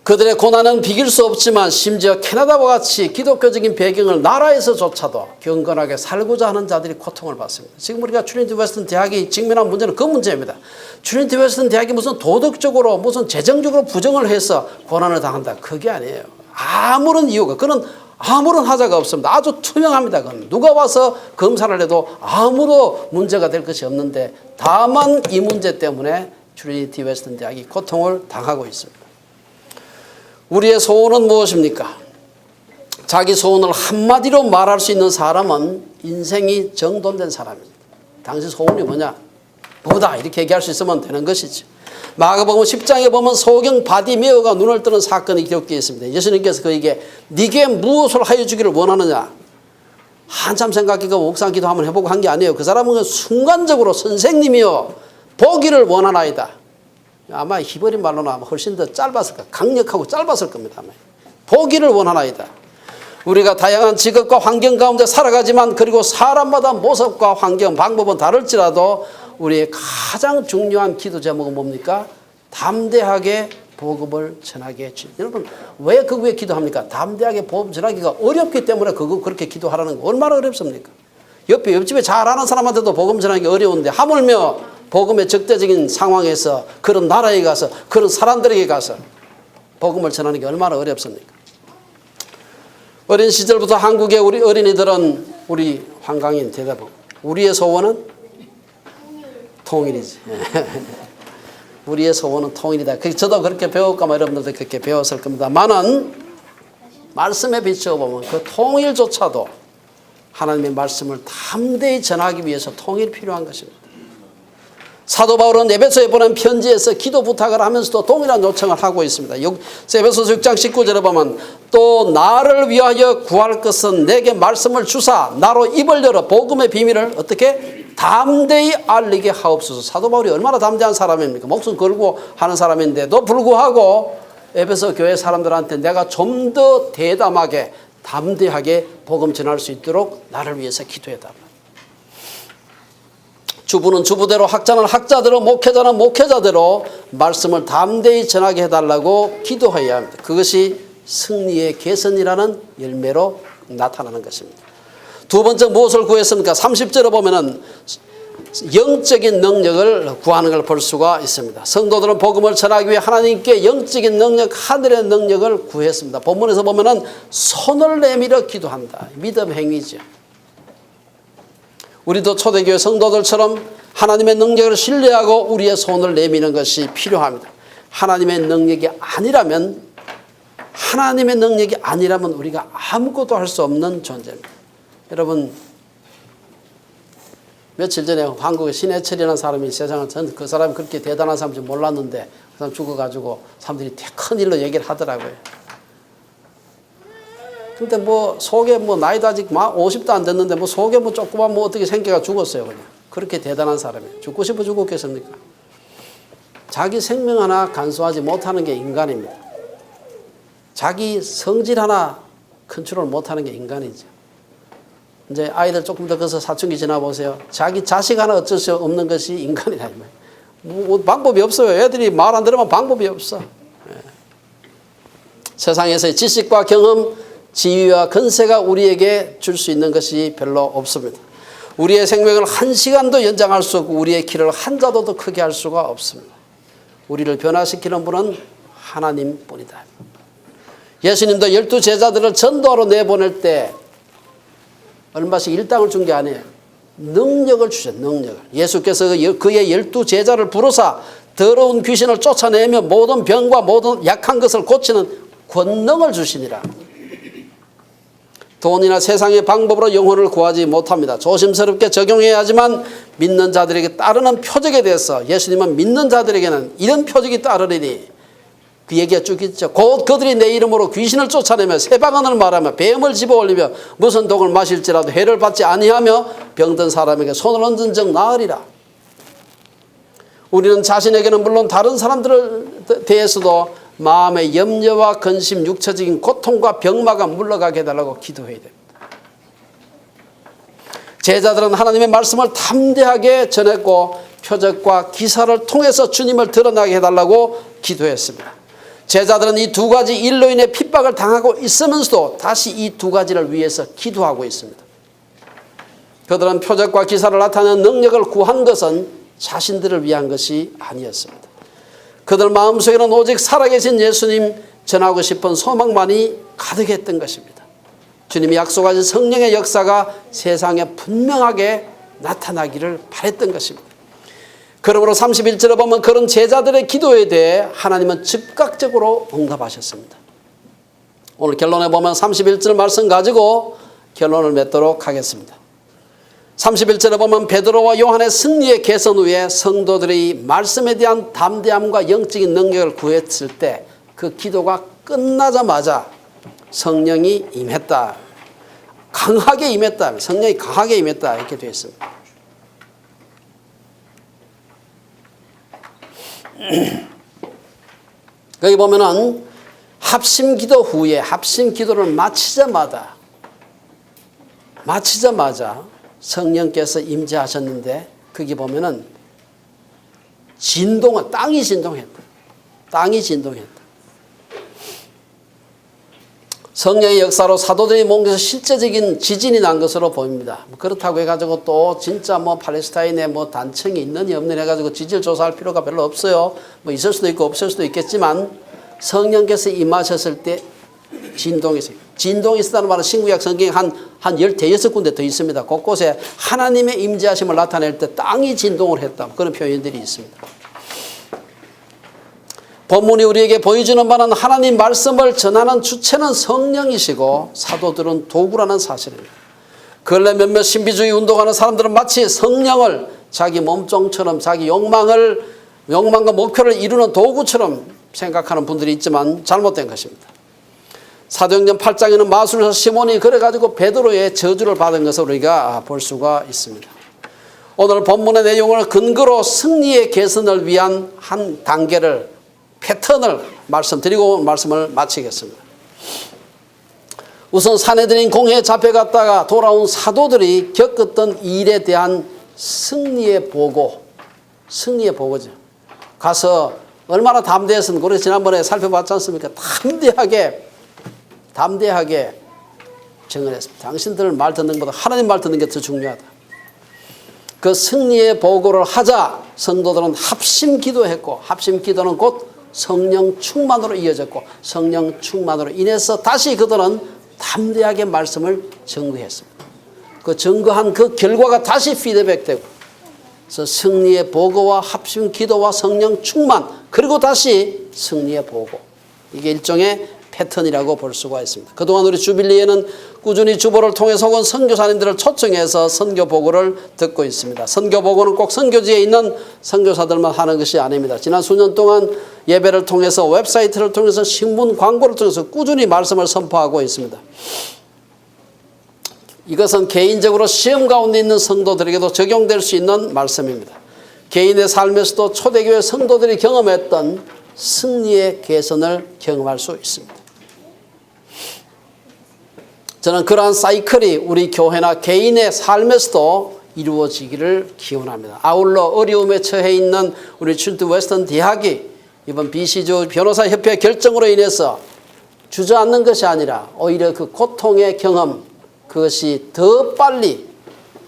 Speaker 1: 그들의 고난은 비길 수 없지만 심지어 캐나다와 같이 기독교적인 배경을 나라에서조차도 경건하게 살고자 하는 자들이 고통을 받습니다. 지금 우리가 트리니티 웨스턴 대학이 직면한 문제는 그 문제입니다. 트리니티 웨스턴 대학이 무슨 도덕적으로 무슨 재정적으로 부정을 해서 고난을 당한다. 그게 아니에요. 아무런 이유가, 그건 아무런 하자가 없습니다. 아주 투명합니다. 그건 누가 와서 검사를 해도 아무도 문제가 될 것이 없는데 다만 이 문제 때문에 트리니티 웨스턴 대학이 고통을 당하고 있습니다. 우리의 소원은 무엇입니까? 자기 소원을 한마디로 말할 수 있는 사람은 인생이 정돈된 사람입니다. 당신 소원이 뭐냐? 뭐다 이렇게 얘기할 수 있으면 되는 것이죠. 마가복음 10장에 보면 소경 바디메오가 눈을 뜨는 사건이 기록되어 있습니다. 예수님께서 그에게 네게 무엇을 하여 주기를 원하느냐? 한참 생각하고 묵상기도 한번 해보고 한 게 아니에요. 그 사람은 순간적으로 선생님이여 보기를 원하나이다. 아마 히브리 말로는 아마 훨씬 더 짧았을 거예요. 강력하고 짧았을 겁니다. 아마. 보기를 원하나이다. 우리가 다양한 직업과 환경 가운데 살아가지만 그리고 사람마다 모습과 환경, 방법은 다를지라도 우리의 가장 중요한 기도 제목은 뭡니까? 담대하게 복음을 전하게 해주십시오. 여러분, 왜 그 위에 기도합니까? 담대하게 복음 전하기가 어렵기 때문에 그렇게 기도하라는 거 얼마나 어렵습니까? 옆집에 잘 아는 사람한테도 복음 전하기 어려운데 하물며 복음의 적대적인 상황에서 그런 나라에 가서 그런 사람들에게 가서 복음을 전하는 게 얼마나 어렵습니까? 어린 시절부터 한국의 우리 어린이들은 우리 황강인 대답은 우리의 소원은 통일이지. 우리의 소원은 통일이다. 저도 그렇게 배웠고 여러분들도 그렇게 배웠을 겁니다만은 말씀에 비추어보면 그 통일조차도 하나님의 말씀을 담대히 전하기 위해서 통일이 필요한 것입니다. 사도 바울은 에베소에 보낸 편지에서 기도 부탁을 하면서도 동일한 요청을 하고 있습니다. 에베소서 6장 19절에 보면 또 나를 위하여 구할 것은 내게 말씀을 주사 나로 입을 열어 복음의 비밀을 어떻게 담대히 알리게 하옵소서. 사도 바울이 얼마나 담대한 사람입니까? 목숨 걸고 하는 사람인데도 불구하고 에베소 교회 사람들한테 내가 좀 더 대담하게 담대하게 복음 전할 수 있도록 나를 위해서 기도해달라. 주부는 주부대로, 학자는 학자대로, 목회자는 목회자대로 말씀을 담대히 전하게 해달라고 기도해야 합니다. 그것이 승리의 개선이라는 열매로 나타나는 것입니다. 두 번째 무엇을 구했습니까? 30절에 보면은 영적인 능력을 구하는 걸 볼 수가 있습니다. 성도들은 복음을 전하기 위해 하나님께 영적인 능력, 하늘의 능력을 구했습니다. 본문에서 보면은 손을 내밀어 기도한다. 믿음 행위죠. 우리도 초대교회 성도들처럼 하나님의 능력을 신뢰하고 우리의 손을 내미는 것이 필요합니다. 하나님의 능력이 아니라면 우리가 아무것도 할 수 없는 존재입니다. 여러분, 며칠 전에 한국의 신해철이라는 사람이 세상을 전 그 사람이 그렇게 대단한 사람인지 몰랐는데 그 사람 죽어가지고 사람들이 큰일로 얘기를 하더라고요. 근데 속에 나이도 아직 50도 안 됐는데 속에 조그만 어떻게 생겨가 죽었어요. 그냥. 그렇게 대단한 사람이에요. 죽고 싶어 죽었겠습니까? 자기 생명 하나 간수하지 못하는 게 인간입니다. 자기 성질 하나 컨트롤 못하는 게 인간이죠. 이제 아이들 조금 더 커서 사춘기 지나보세요. 자기 자식 하나 어쩔 수 없는 것이 인간이다. 방법이 없어요. 애들이 말 안 들으면 방법이 없어. 세상에서의 지식과 경험, 지위와 건세가 우리에게 줄 수 있는 것이 별로 없습니다. 우리의 생명을 한 시간도 연장할 수 없고 우리의 길을 한 자도 더 크게 할 수가 없습니다. 우리를 변화시키는 분은 하나님뿐이다. 예수님도 12제자들을 전도하러 내보낼 때 얼마씩 일당을 준 게 아니에요. 능력을 주셨어요. 능력을. 예수께서 그의 12제자를 부르사 더러운 귀신을 쫓아내며 모든 병과 모든 약한 것을 고치는 권능을 주시니라. 돈이나 세상의 방법으로 영혼을 구하지 못합니다. 조심스럽게 적용해야 하지만 믿는 자들에게 따르는 표적에 대해서 예수님은 믿는 자들에게는 이런 표적이 따르리니 그 얘기가 쭉 있죠. 곧 그들이 내 이름으로 귀신을 쫓아내며 새방언을 말하며 뱀을 집어올리며 무슨 독을 마실지라도 해를 받지 아니하며 병든 사람에게 손을 얹은 적 나으리라. 우리는 자신에게는 물론 다른 사람들에 대해서도 마음의 염려와 근심, 육체적인 고통과 병마가 물러가게 해달라고 기도해야 됩니다. 제자들은 하나님의 말씀을 담대하게 전했고 표적과 기사를 통해서 주님을 드러나게 해달라고 기도했습니다. 제자들은 이 두 가지 일로 인해 핍박을 당하고 있으면서도 다시 이 두 가지를 위해서 기도하고 있습니다. 그들은 표적과 기사를 나타내는 능력을 구한 것은 자신들을 위한 것이 아니었습니다. 그들 마음속에는 오직 살아계신 예수님 전하고 싶은 소망만이 가득했던 것입니다. 주님이 약속하신 성령의 역사가 세상에 분명하게 나타나기를 바랬던 것입니다. 그러므로 31절에 보면 그런 제자들의 기도에 대해 하나님은 즉각적으로 응답하셨습니다. 오늘 결론에 보면 31절 말씀 가지고 결론을 맺도록 하겠습니다. 31절에 보면 베드로와 요한의 승리의 개선 후에 성도들이 말씀에 대한 담대함과 영적인 능력을 구했을 때 그 기도가 끝나자마자 성령이 임했다. 강하게 임했다. 성령이 강하게 임했다. 이렇게 되어 있습니다. 거기 보면은 합심기도 후에 합심기도를 마치자마자 성령께서 임재하셨는데 거기 보면은 땅이 진동했다. 땅이 진동했다. 성령의 역사로 사도들이 몸에서 실제적인 지진이 난 것으로 보입니다. 그렇다고 해가지고 또 진짜 팔레스타인에 단청이 있느니 없느니 해가지고 지질 조사할 필요가 별로 없어요. 있을 수도 있고 없을 수도 있겠지만 성령께서 임하셨을 때 진동이 생깁니다. 진동이 있었다는 말은 신구약 성경에 한 15군데 더 있습니다. 곳곳에 하나님의 임재하심을 나타낼 때 땅이 진동을 했다. 그런 표현들이 있습니다. 본문이 우리에게 보여주는 바는 하나님 말씀을 전하는 주체는 성령이시고 사도들은 도구라는 사실입니다. 근래 몇몇 신비주의 운동하는 사람들은 마치 성령을 자기 몸종처럼 자기 욕망과 목표를 이루는 도구처럼 생각하는 분들이 있지만 잘못된 것입니다. 사도행전 8장에는 마술사 시몬이 그래가지고 베드로의 저주를 받은 것을 우리가 볼 수가 있습니다. 오늘 본문의 내용을 근거로 승리의 개선을 위한 한 단계를 패턴을 말씀드리고 말씀을 마치겠습니다. 우선 사내들인 공회에 잡혀갔다가 돌아온 사도들이 겪었던 일에 대한 승리의 보고죠. 가서 얼마나 담대했습니까? 우리 지난번에 살펴봤지 않습니까? 담대하게 증언했습니다. 당신들 말 듣는 것보다 하나님 말 듣는 게 더 중요하다. 그 승리의 보고를 하자 성도들은 합심 기도했고, 합심 기도는 곧 성령 충만으로 이어졌고, 성령 충만으로 인해서 다시 그들은 담대하게 말씀을 증거했습니다. 그 증거한 그 결과가 다시 피드백되고, 그래서 승리의 보고와 합심 기도와 성령 충만, 그리고 다시 승리의 보고, 이게 일종의 패턴이라고 볼 수가 있습니다. 그동안 우리 주빌리에는 꾸준히 주보를 통해서 혹은 선교사님들을 초청해서 선교 보고를 듣고 있습니다. 선교 보고는 꼭 선교지에 있는 선교사들만 하는 것이 아닙니다. 지난 수년 동안 예배를 통해서, 웹사이트를 통해서, 신문 광고를 통해서 꾸준히 말씀을 선포하고 있습니다. 이것은 개인적으로 시험 가운데 있는 성도들에게도 적용될 수 있는 말씀입니다. 개인의 삶에서도 초대교회 성도들이 경험했던 승리의 개선을 경험할 수 있습니다. 저는 그러한 사이클이 우리 교회나 개인의 삶에서도 이루어지기를 기원합니다. 아울러 어려움에 처해 있는 우리 트리니티 웨스턴 대학이 이번 BC주 변호사협회 결정으로 인해서 주저앉는 것이 아니라 오히려 그 고통의 경험, 그것이 더 빨리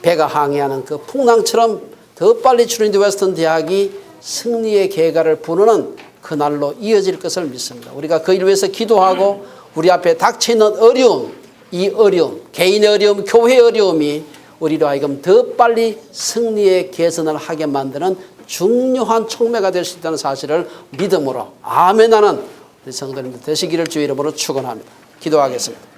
Speaker 1: 배가 항해하는 그 풍랑처럼 더 빨리 트리니티 웨스턴 대학이 승리의 계가를 부르는 그날로 이어질 것을 믿습니다. 우리가 그 일을 위해서 기도하고 우리 앞에 닥쳐있는 어려움, 이 어려움, 개인의 어려움, 교회의 어려움이 우리로 하여금 더 빨리 승리의 개선을 하게 만드는 중요한 촉매가 될 수 있다는 사실을 믿음으로 아멘하는 우리 성도님들 되시기를 주의 이름으로 축원합니다. 기도하겠습니다.